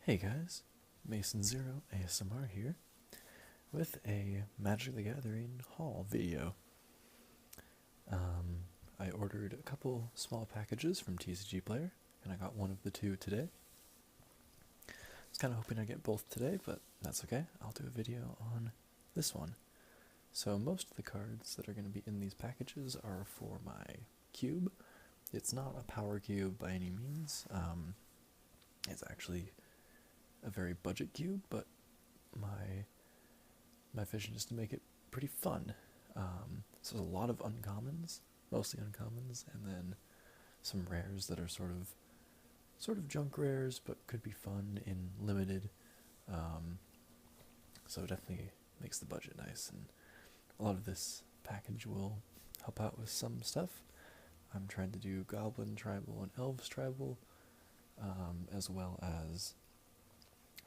Hey guys, Mason Zero ASMR here with a Magic the Gathering haul video. I ordered a couple small packages from TCGplayer, and I got one of the two today. I was kind of hoping I'd get both today, but that's okay. I'll do a video on this one. So most of the cards that are going to be in these packages are for my cube. It's not a power cube by any means. It's actually a very budget cube, but my vision is to make it pretty fun. So there's a lot of uncommons, mostly uncommons, and then some rares that are sort of junk rares, but could be fun in limited. So it definitely makes the budget nice, and a lot of this package will help out with some stuff. I'm trying to do Goblin Tribal and Elves Tribal, as well as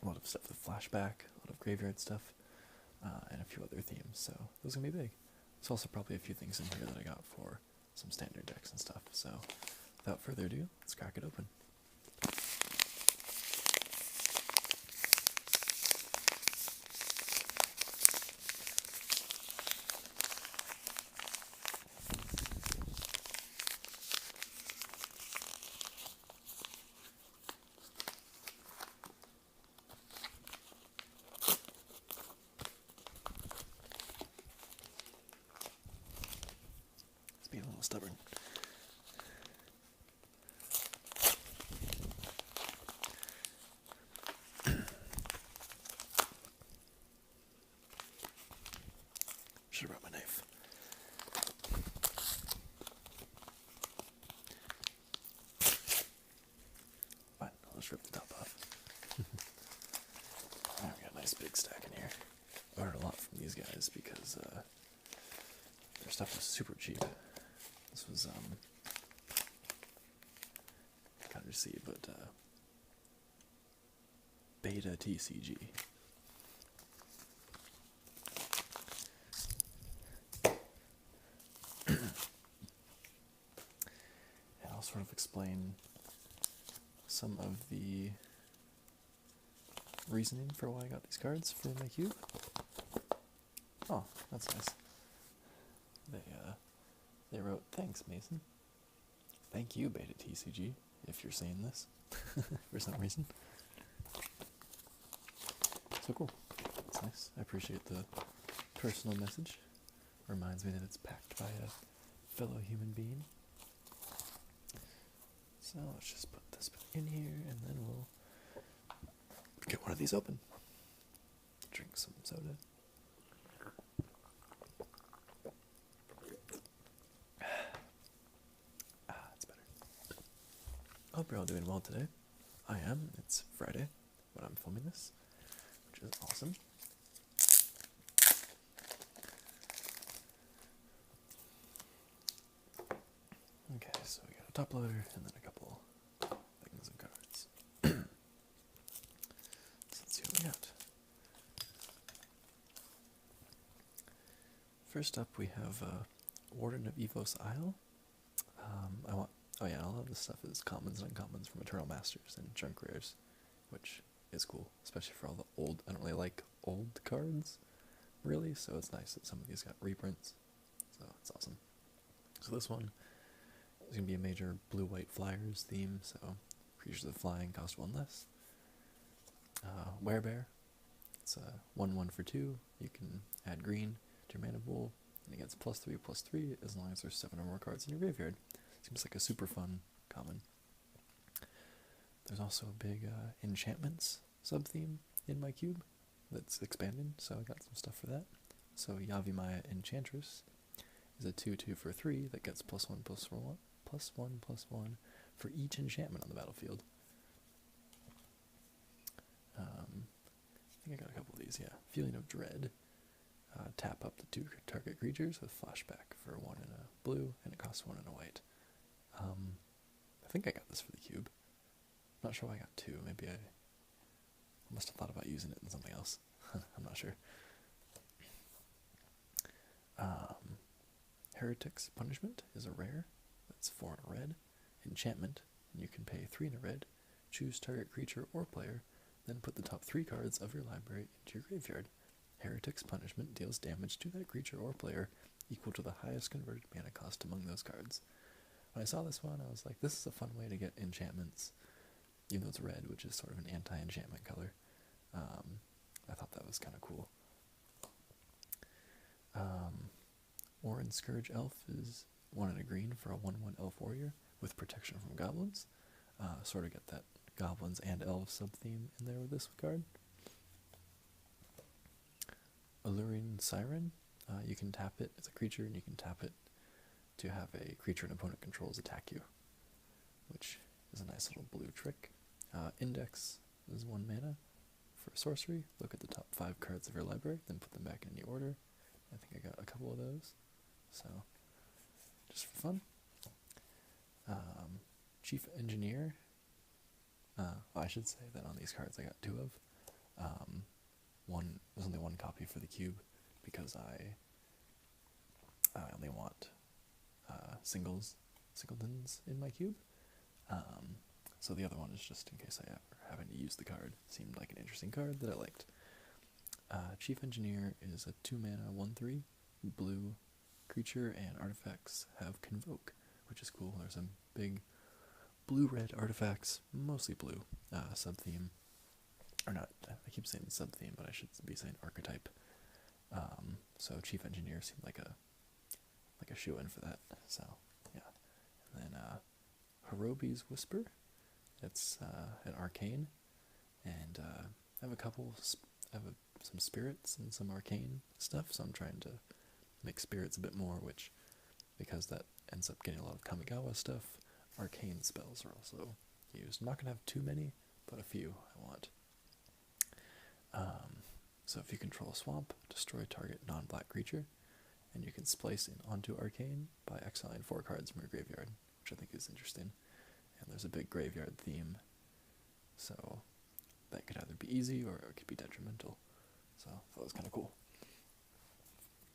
a lot of stuff with flashback, a lot of graveyard stuff, and a few other themes, so those are going to be big. There's also probably a few things in here that I got for some standard decks and stuff, so without further ado, let's crack it open. Being a little stubborn. Should have brought my knife. Fine, I'll just rip the top off. Alright, we got a nice big stack in here. I ordered a lot from these guys because their stuff was super cheap. This was, kind of see, but, beta TCG. And I'll sort of explain some of the reasoning for why I got these cards for my cube. Oh, that's nice. They wrote, "Thanks, Mason." Thank you, Beta TCG, if you're seeing this for some reason. So cool. That's nice. I appreciate the personal message. Reminds me that it's packed by a fellow human being. So let's just put this back in here, and then we'll get one of these open. Drink some soda. I hope you're all doing well today. I am. It's Friday when I'm filming this, which is awesome. Okay, so we got a top loader and then a couple things of cards. So let's see what we got. First up, we have Warden of Ethos Isle. Oh yeah, a lot of this stuff is commons and uncommons from Eternal Masters and junk rares, which is cool, especially for all the old. I don't really like old cards, really, so it's nice that some of these got reprints. So it's awesome. So this one is going to be a major blue-white flyers theme, so creatures of flying cost one less. Werebear, it's a 1/1 for 2. You can add green to your mana pool, and it gets +3/+3 as long as there's 7 or more cards in your graveyard. Seems like a super fun common. There's also a big enchantments sub-theme in my cube that's expanding, so I got some stuff for that. So Yavimaya Enchantress is a 2/2 for 3 that gets +1/+1 for each enchantment on the battlefield. I think I got a couple of these, yeah. Feeling of Dread. Tap up to 2 target creatures with flashback for 1 in a blue, and it costs 1 in a white. I think I got this for the cube. I'm not sure why I got 2. Maybe I must have thought about using it in something else. I'm not sure. Heretic's Punishment is a rare. That's 4 in a red. Enchantment, and you can pay 3 in a red. Choose target creature or player then put the top 3 cards of your library into your graveyard. Heretic's Punishment deals damage to that creature or player equal to the highest converted mana cost among those cards. When I saw this one, I was like, this is a fun way to get enchantments, even though it's red, which is sort of an anti-enchantment color. I thought that was kind of cool. Orin Scourge Elf is 1 and a green for a 1/1 elf warrior with protection from goblins. Sort of get that goblins and elves sub-theme in there with this card. Alluring Siren, you can tap it, it's a creature, and you can tap it to have a creature an opponent controls attack you, which is a nice little blue trick. Index is 1 mana for sorcery. Look at the top 5 cards of your library, then put them back in the order. I think I got a couple of those, so just for fun. Chief Engineer, I should say that on these cards I got 2 of. There's only 1 copy for the cube because I only want singletons in my cube. So the other one is just in case I ever having to use the card. Seemed like an interesting card that I liked. Chief Engineer is a 2 mana 1/3 blue creature, and artifacts have Convoke, which is cool. There's some big blue-red artifacts, mostly blue, sub-theme. Or not, I keep saying sub-theme, but I should be saying archetype. So Chief Engineer seemed like a shoe-in for that, so yeah. And then Hirobi's Whisper, it's an arcane, and I have some spirits and some arcane stuff, so I'm trying to mix spirits a bit more, which, because that ends up getting a lot of Kamigawa stuff, arcane spells are also used. I'm not going to have too many, but a few I want. So if you control a swamp, destroy target non-black creature, and you can splice in onto arcane by exiling 4 cards from your graveyard, which I think is interesting. And there's a big graveyard theme, so that could either be easy or it could be detrimental. So that was kind of cool.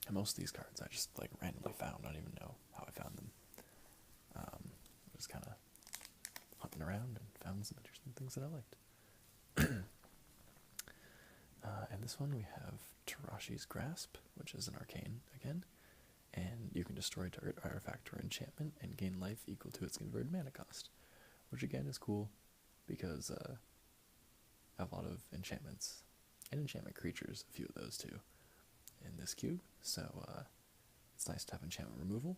And most of these cards I just like randomly found. I don't even know how I found them. Just kind of hunting around and found some interesting things that I liked. And this one we have Rajs Grasp, which is an arcane again, and you can destroy target artifact or enchantment and gain life equal to its converted mana cost, which again is cool because I have a lot of enchantments and enchantment creatures, a few of those too, in this cube, so it's nice to have enchantment removal.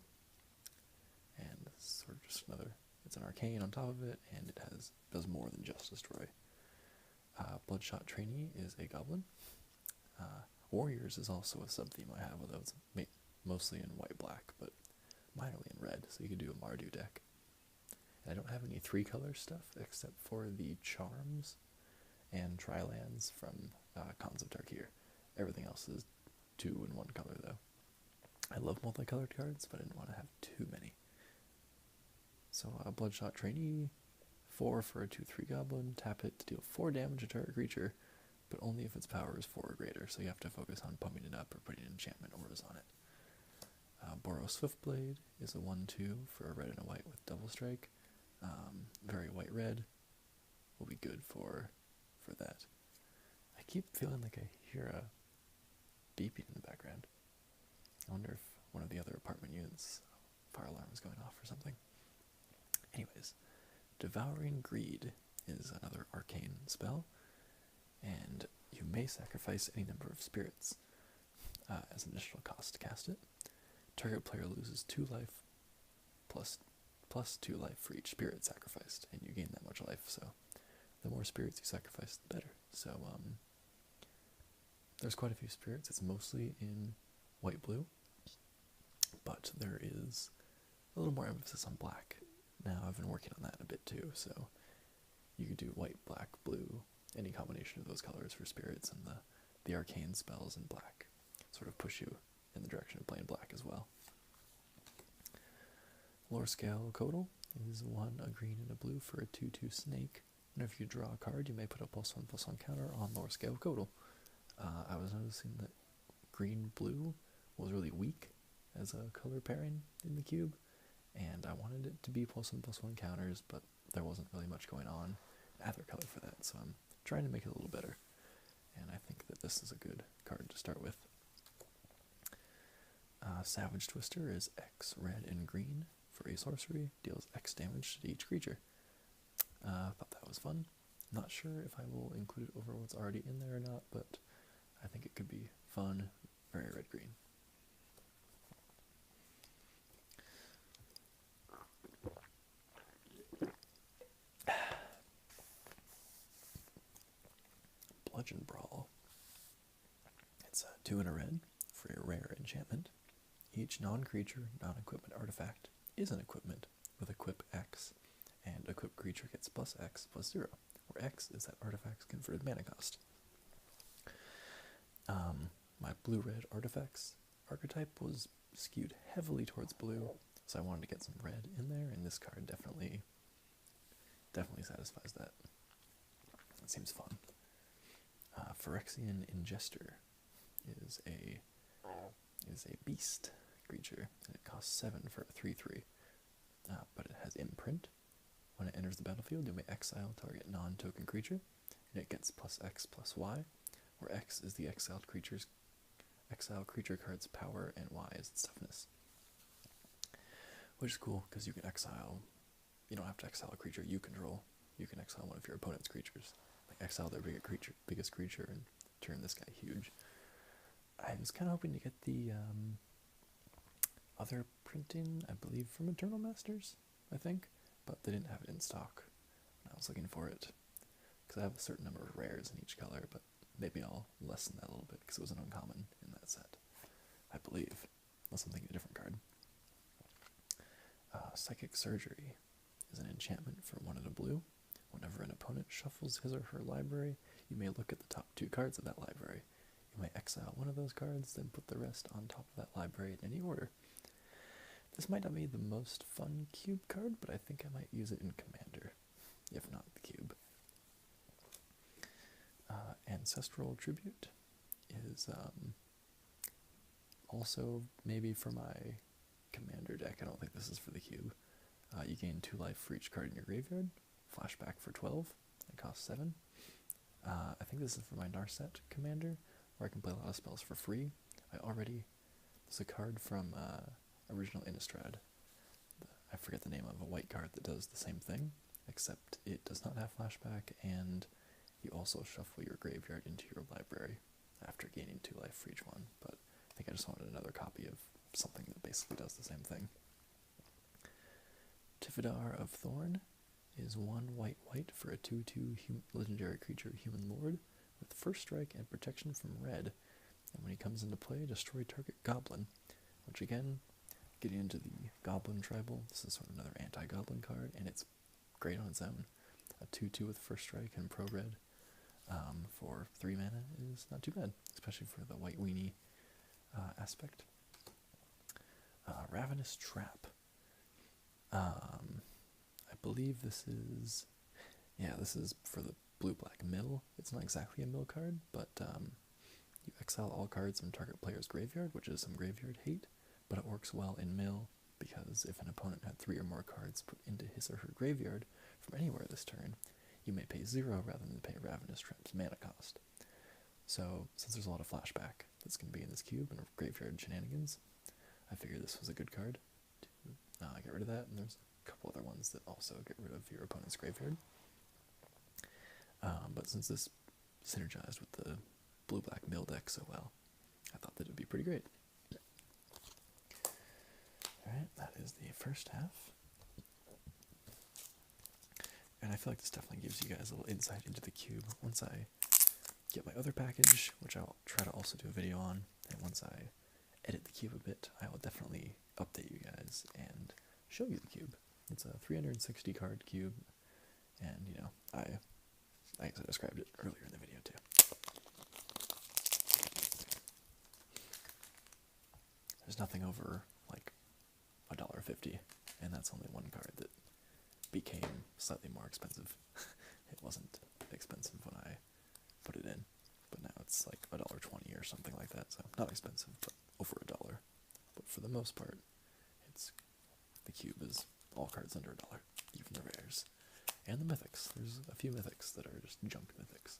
And this is sort of just it's an arcane on top of it, and it does more than just destroy. Bloodshot Trainee is a goblin. Warriors is also a sub-theme I have, although it's mostly in white-black, but minorly in red, so you could do a Mardu deck. And I don't have any 3-color stuff, except for the Charms and Tri-lands from Cons of Tarkir. Everything else is 2 and 1 color, though. I love multicolored cards, but I didn't want to have too many. So, Bloodshot Trainee, 4 for a 2/3 goblin, tap it to deal 4 damage to target creature, but only if its power is 4 or greater, so you have to focus on pumping it up or putting enchantment auras on it. Boros Swiftblade is a 1/2 for a red and a white with double strike. Very white-red will be good for that. I keep feeling like I hear a beeping in the background. I wonder if one of the other apartment units' fire alarm is going off or something. Anyways, Devouring Greed is another arcane spell, and you may sacrifice any number of spirits as an additional cost to cast it. Target player loses 2 life plus 2 life for each spirit sacrificed, and you gain that much life, so the more spirits you sacrifice, the better. So there's quite a few spirits. It's mostly in white-blue, but there is a little more emphasis on black. Now I've been working on that a bit too, so you could do white, black, blue, any combination of those colors for spirits, and the arcane spells in black sort of push you in the direction of playing black as well. Lore Scale Codal is 1, a green and a blue for a 2/2 snake, and if you draw a card, you may put a +1/+1 counter on Lore Scale Codal. I was noticing that green-blue was really weak as a color pairing in the cube, and I wanted it to be +1/+1 counters, but there wasn't really much going on either color for that, so I'm trying to make it a little better. And I think that this is a good card to start with. Savage Twister is X red and green for a sorcery, deals X damage to each creature. Thought that was fun. Not sure if I will include it over what's already in there or not, but I think it could be fun. Very red-green. Bludgeon Brawl. It's 2 and a red for a rare enchantment. Each non-creature, non-equipment artifact is an equipment with equip X, and equip creature gets plus X plus 0, where X is that artifact's converted mana cost. My blue-red artifacts archetype was skewed heavily towards blue, so I wanted to get some red in there, and this card definitely satisfies that. It seems fun. Phyrexian Ingester is a beast creature, and it costs 7 for a 3/3. But it has imprint. When it enters the battlefield, you may exile target non-token creature, and it gets plus X plus Y, where X is the exiled creature card's power and Y is its toughness. Which is cool, because you can exile, you don't have to exile a creature you control, you can exile one of your opponent's creatures. Like exile their biggest creature and turn this guy huge. I was kind of hoping to get the other printing, I believe, from Eternal Masters, I think, but they didn't have it in stock when I was looking for it, because I have a certain number of rares in each color, but maybe I'll lessen that a little bit, because it was an uncommon in that set, I believe, unless I'm thinking a different card. Psychic Surgery is an enchantment for 1 and a blue. Whenever an opponent shuffles his or her library, you may look at the top 2 cards of that library. You may exile one of those cards, then put the rest on top of that library in any order. This might not be the most fun cube card, but I think I might use it in Commander, if not the cube. Ancestral Tribute is also maybe for my Commander deck. I don't think this is for the cube. You gain 2 life for each card in your graveyard. Flashback for 12. It costs 7. I think this is for my Narset Commander, where I can play a lot of spells for free. There's a card from Original Innistrad. I forget the name of a white card that does the same thing, except it does not have flashback, and you also shuffle your graveyard into your library after gaining 2 life for each one, but I think I just wanted another copy of something that basically does the same thing. Tifidar of Thorn is 1 white for a 2/2 legendary creature, Human Lord, with first strike and protection from red, and when he comes into play, destroy target goblin, which again, getting into the goblin tribal, this is sort of another anti-goblin card, and it's great on its own. A 2/2 with first strike and pro red for 3 mana is not too bad, especially for the white weenie aspect. Ravenous Trap. I believe this is for the blue-black mill. It's not exactly a mill card, but you exile all cards from target player's graveyard, which is some graveyard hate, but it works well in mill, because if an opponent had 3 or more cards put into his or her graveyard from anywhere this turn, you may pay 0 rather than pay Ravenous Trap's mana cost. So, since there's a lot of flashback that's going to be in this cube and graveyard shenanigans, I figured this was a good card to get rid of that, and there's a couple other ones that also get rid of your opponent's graveyard. But since this synergized with the blue-black mill deck so well, I thought that it would be pretty great. Alright, that is the first half. And I feel like this definitely gives you guys a little insight into the cube. Once I get my other package, which I'll try to also do a video on, and once I edit the cube a bit, I will definitely update you guys and show you the cube. It's a 360 card cube, and you know, I guess I described it earlier in the video too. There's nothing over like $1.50, and that's only one card that became slightly more expensive. It wasn't expensive when I put it in, but now it's like $1.20 or something like that, so not expensive, but over $1. But for the most part, the cube is all cards under $1, even the rares. And the mythics. There's a few mythics that are just junk mythics,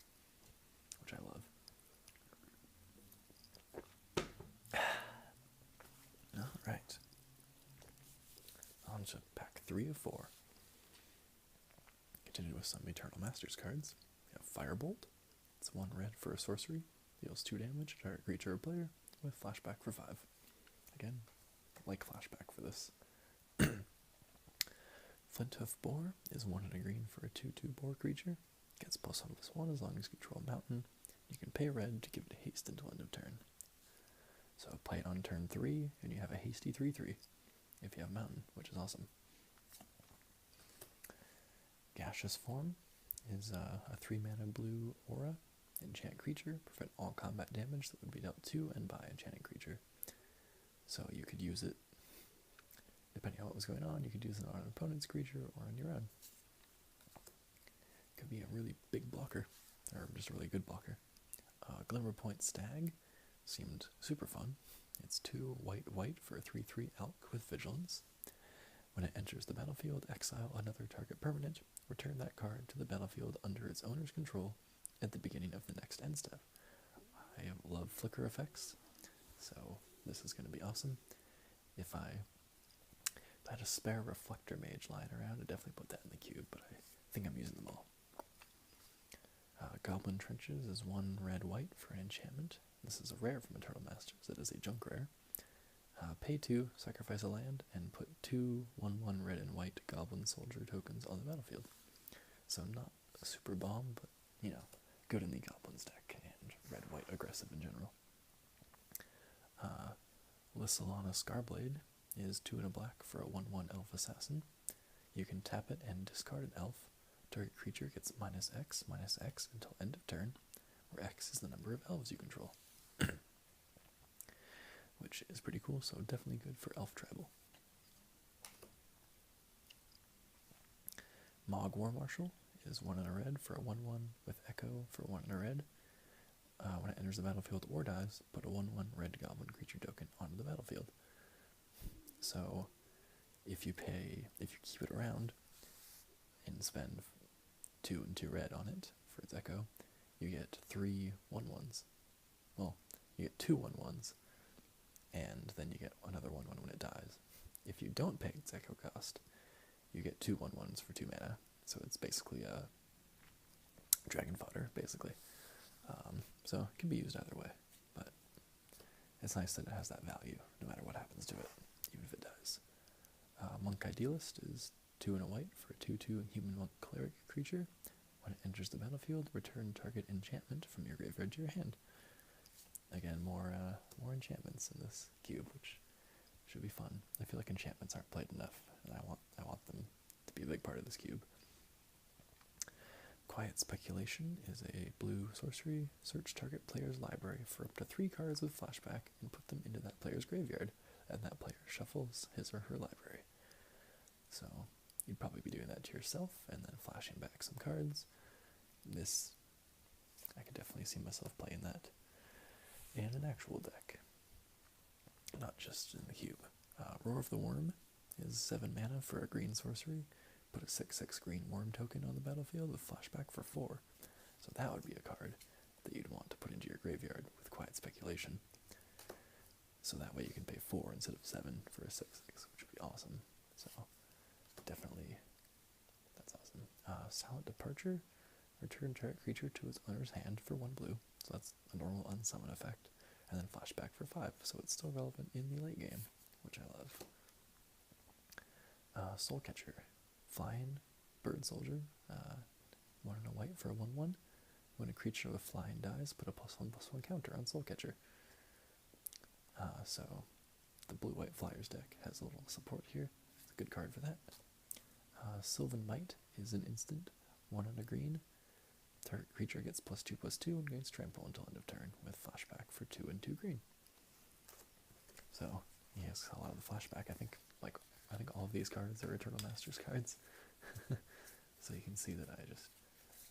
which I love. Alright. On to pack 3 of 4. Continue with some Eternal Masters cards. We have Firebolt. It's 1 red for a sorcery. Deals 2 damage to target creature or player with flashback for 5. Again, like flashback for this. Flinthoof Boar is 1 and a green for a 2/2 boar creature. Gets +1/+1 as long as you control a mountain. You can pay red to give it haste until end of turn. So play it on turn 3, and you have a hasty 3/3 if you have mountain, which is awesome. Gaseous Form is a 3-mana blue aura. Enchant creature, prevent all combat damage that would be dealt to and by enchanting creature. So you could use it, depending on what was going on, you could use it on an opponent's creature or on your own. Could be a really big blocker, or just a really good blocker. Glimmerpoint Stag seemed super fun. It's 2 white for a 3/3 elk with vigilance. When it enters the battlefield, exile another target permanent. Return that card to the battlefield under its owner's control at the beginning of the next end step. I love flicker effects, so this is going to be awesome. If I had a spare Reflector Mage lying around, I'd definitely put that in the cube, but I think I'm using them all. Goblin Trenches is 1 red-white for an enchantment. This is a rare from Eternal Masters. It is a junk rare. Pay 2, sacrifice a land, and put 2 1/1 red and white Goblin Soldier tokens on the battlefield. So not a super bomb, but, you know, good in the Goblins deck, and red-white aggressive in general. Lysalana Scarblade is 2 and a black for a 1/1 elf assassin. You can tap it and discard an elf. Target creature gets -X until end of turn, where X is the number of elves you control. Which is pretty cool, so definitely good for elf tribal. Mog War Marshal is 1 and a red for a 1/1 with Echo for 1 and a red. When it enters the battlefield or dies, put a 1/1 red goblin creature token onto the battlefield. So if you keep it around and spend 2 and 2 red on it for its Echo, you get 3 1/1s. Well, you get 2 1/1s, and then you get another 1/1 when it dies. If you don't pay its Echo cost, you get 2 1/1s for 2 mana. So it's basically a dragon fodder, basically. So it can be used either way, but it's nice that it has that value, no matter what happens to it, even if it dies. Monk Idealist is 2 and a white for a 2/2 human monk cleric creature. When it enters the battlefield, return target enchantment from your graveyard to your hand. Again, more enchantments in this cube, which should be fun. I feel like enchantments aren't played enough, and I want them to be a big part of this cube. Quiet Speculation is a blue sorcery. Search target player's library for up to 3 cards with flashback and put them into that player's graveyard, and that player shuffles his or her library. So you'd probably be doing that to yourself and then flashing back some cards. I could definitely see myself playing that in an actual deck, not just in the cube. Roar of the Worm is 7 mana for a green sorcery. Put a 6/6 green worm token on the battlefield with flashback for 4. So that would be a card that you'd want to put into your graveyard with Quiet Speculation. So that way you can pay 4 instead of 7 for a 6/6, which would be awesome. So definitely, that's awesome. Silent Departure, return target creature to its owner's hand for 1 blue. So that's a normal unsummon effect. And then flashback for 5, so it's still relevant in the late game, which I love. Soul Catcher. Flying bird soldier, 1 and a white for a 1/1. When a creature with flying dies, put a +1/+1 counter on Soul Catcher. So the blue-white Flyers deck has a little support here. It's a good card for that. Sylvan Might is an instant, 1 and a green. Target creature gets +2/+2 and gains trample until end of turn with flashback for 2 and 2 green. So he has a lot of the flashback. I think all of these cards are Eternal Masters cards. So you can see that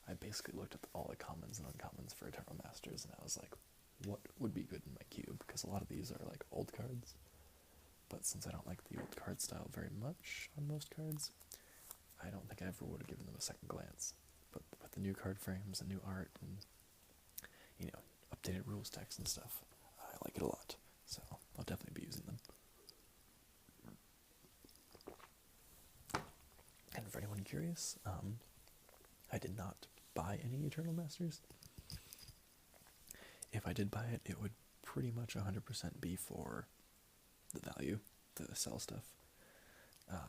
I basically looked at all the commons and uncommons for Eternal Masters, and I was like, what would be good in my cube? Because a lot of these are like old cards, but since I don't like the old card style very much on most cards, I don't think I ever would have given them a second glance. But with the new card frames and new art and, you know, updated rules text and stuff, I like it a lot. So I'll definitely be using them. And for anyone curious, I did not buy any Eternal Masters. If I did buy it, it would pretty much 100% be for the value, the sell stuff.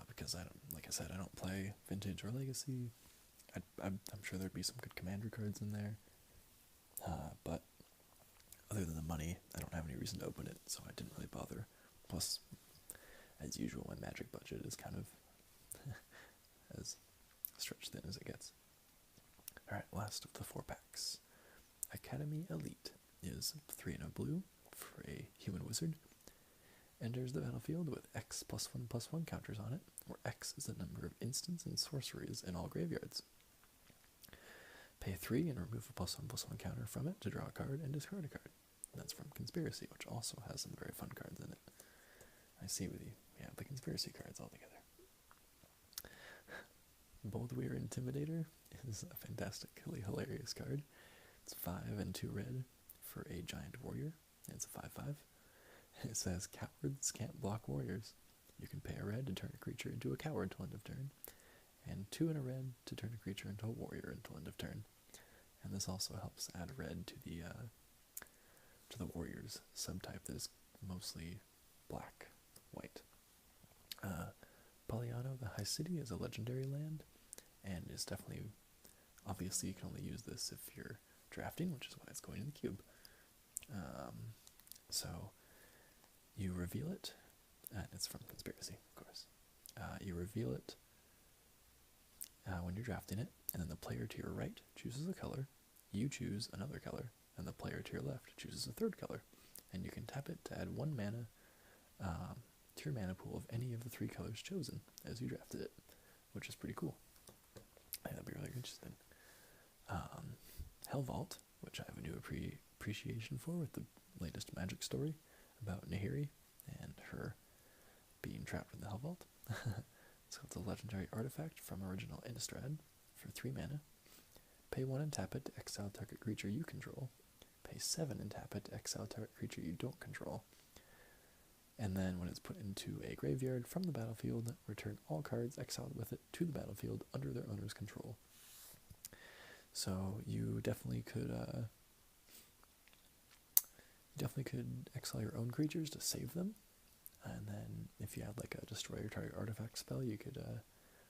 Because I don't, like I said, I don't play Vintage or Legacy. I'm sure there'd be some good Commander cards in there. But other than the money, I don't have any reason to open it, so I didn't really bother. Plus, as usual, my Magic budget is kind of as stretched thin as it gets. Alright, last of the 4 packs. Academy Elite is 3 and a blue for a human wizard. Enters the battlefield with X +1/+1 counters on it, where X is the number of instants and sorceries in all graveyards. Pay 3 and remove a +1/+1 counter from it to draw a card and discard a card. And that's from Conspiracy, which also has some very fun cards in it. I see with you. Yeah, the Conspiracy cards all together. Boldweir Intimidator is a fantastically hilarious card. It's 5 and 2 red for a giant warrior. It's a 5/5. It says, cowards can't block warriors. You can pay a red to turn a creature into a coward till end of turn, and 2 and a red to turn a creature into a warrior until end of turn. And this also helps add red to the warriors subtype that is mostly black-white. Poliano, the High City, is a legendary land, and is definitely, obviously you can only use this if you're drafting, which is why it's going in the cube. So you reveal it, and it's from Conspiracy, of course. You reveal it when you're drafting it, and then the player to your right chooses a color, you choose another color, and the player to your left chooses a third color. And you can tap it to add 1 mana to your mana pool of any of the 3 colors chosen as you drafted it, which is pretty cool. I think that'd be really interesting. Hell Vault, which I have a new appreciation for with the latest Magic story about Nahiri and her being trapped in the Hell Vault. So it's a legendary artifact from original Innistrad for 3 mana. Pay 1 and tap it to exile target creature you control. Pay 7 and tap it to exile target creature you don't control. And then when it's put into a graveyard from the battlefield, return all cards exiled with it to the battlefield under their owner's control. So you definitely could exile your own creatures to save them, and then if you had like a destroy your target artifact spell, you could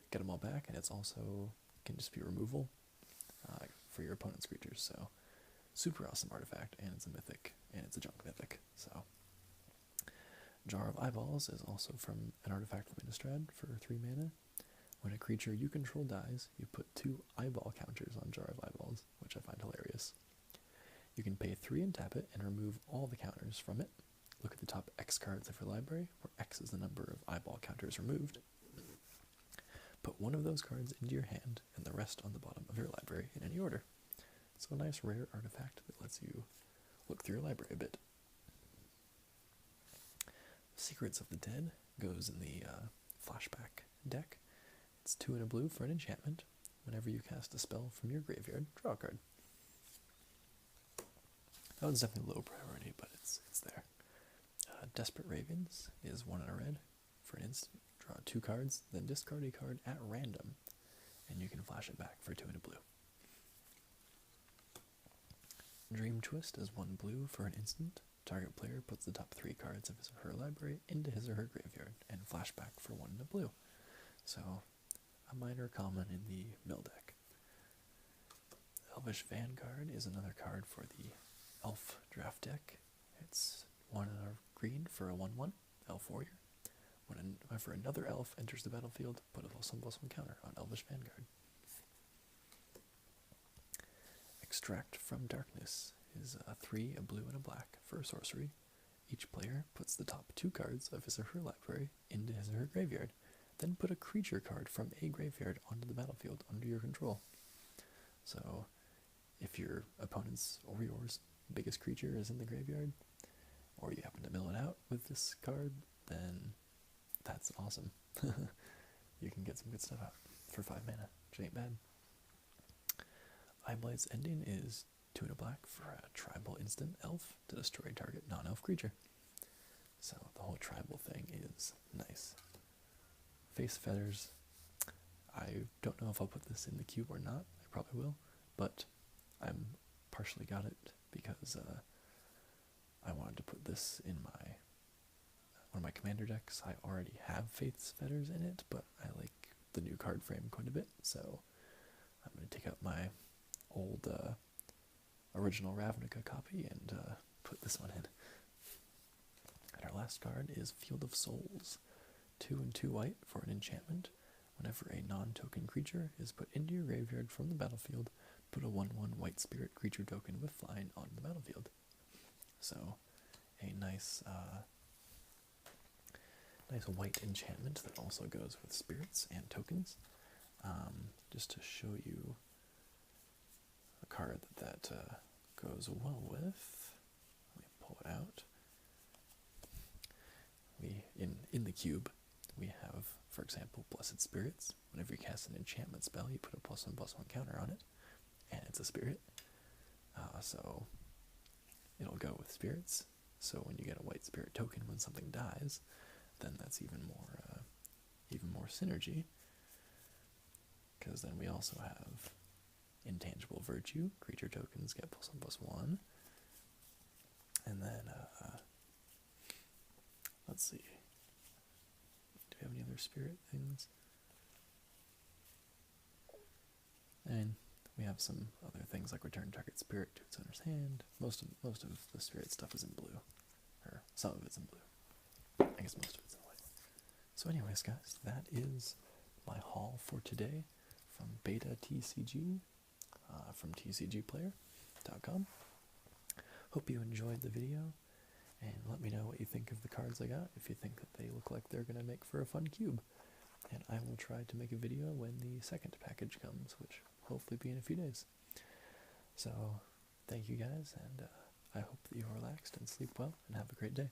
get them all back, and it's also can just be removal for your opponent's creatures. So super awesome artifact, and it's a mythic, and it's a junk mythic. So Jar of Eyeballs is also from an artifact from Innistrad for 3 mana. When a creature you control dies, you put 2 eyeball counters on Jar of Eyeballs, which I find hilarious. You can pay 3 and tap it and remove all the counters from it. Look at the top X cards of your library, where X is the number of eyeball counters removed. Put 1 of those cards into your hand and the rest on the bottom of your library in any order. So a nice rare artifact that lets you look through your library a bit. Secrets of the Dead goes in the flashback deck. It's 2 and a blue for an enchantment. Whenever you cast a spell from your graveyard, draw a card. That one's definitely low priority, but it's there. Desperate Ravens is 1 and a red for an instant. Draw 2 cards, then discard a card at random, and you can flash it back for 2 and a blue. Dream Twist is 1 blue for an instant. Target player puts the top 3 cards of his or her library into his or her graveyard and flashback for 1 and a blue. So, a minor common in the mill deck. Elvish Vanguard is another card for the Elf draft deck. It's 1 and a green for a 1/1 Elf Warrior. Whenever another elf enters the battlefield, put a +1/+1 counter on Elvish Vanguard. Extract from Darkness is a 3, a blue, and a black for a sorcery. Each player puts the top 2 cards of his or her library into his or her graveyard, then put a creature card from a graveyard onto the battlefield under your control. So, if your opponent's or yours biggest creature is in the graveyard, or you happen to mill it out with this card, then that's awesome. You can get some good stuff out. for 5 mana, which ain't bad. Eyeblade's ending is 2 and a black for a tribal instant elf to destroy target non-elf creature. So the whole tribal thing is nice. Face Feathers, I don't know if I'll put this in the cube or not, I probably will, but I'm partially got it because I wanted to put this in one of my commander decks. I already have Faith's Fetters in it, but I like the new card frame quite a bit, so I'm going to take out my old original Ravnica copy and put this one in. And our last card is Field of Souls. 2 and 2 white for an enchantment. Whenever a non-token creature is put into your graveyard from the battlefield, put a 1/1 white spirit creature token with flying on the battlefield. So, a nice white enchantment that also goes with spirits and tokens. Just to show you a card that goes well with, let me pull it out. In the cube, we have, for example, Blessed Spirits. Whenever you cast an enchantment spell, you put a +1/+1 counter on it, and it's a spirit. So it'll go with spirits. So when you get a white spirit token when something dies, then that's even more synergy. Because then we also have Intangible Virtue. Creature tokens get +1/+1. And then let's see. Do we have any other spirit things? And we have some other things like return target spirit to its owner's hand. Most of the spirit stuff is in blue, or some of it's in blue. I guess most of it's in white. So, anyways, guys, that is my haul for today from Beta TCG, from TCGplayer.com. Hope you enjoyed the video, and let me know what you think of the cards I got, if you think that they look like they're going to make for a fun cube. And I will try to make a video when the second package comes, which will hopefully be in a few days. So, thank you guys, and I hope that you are relaxed and sleep well, and have a great day.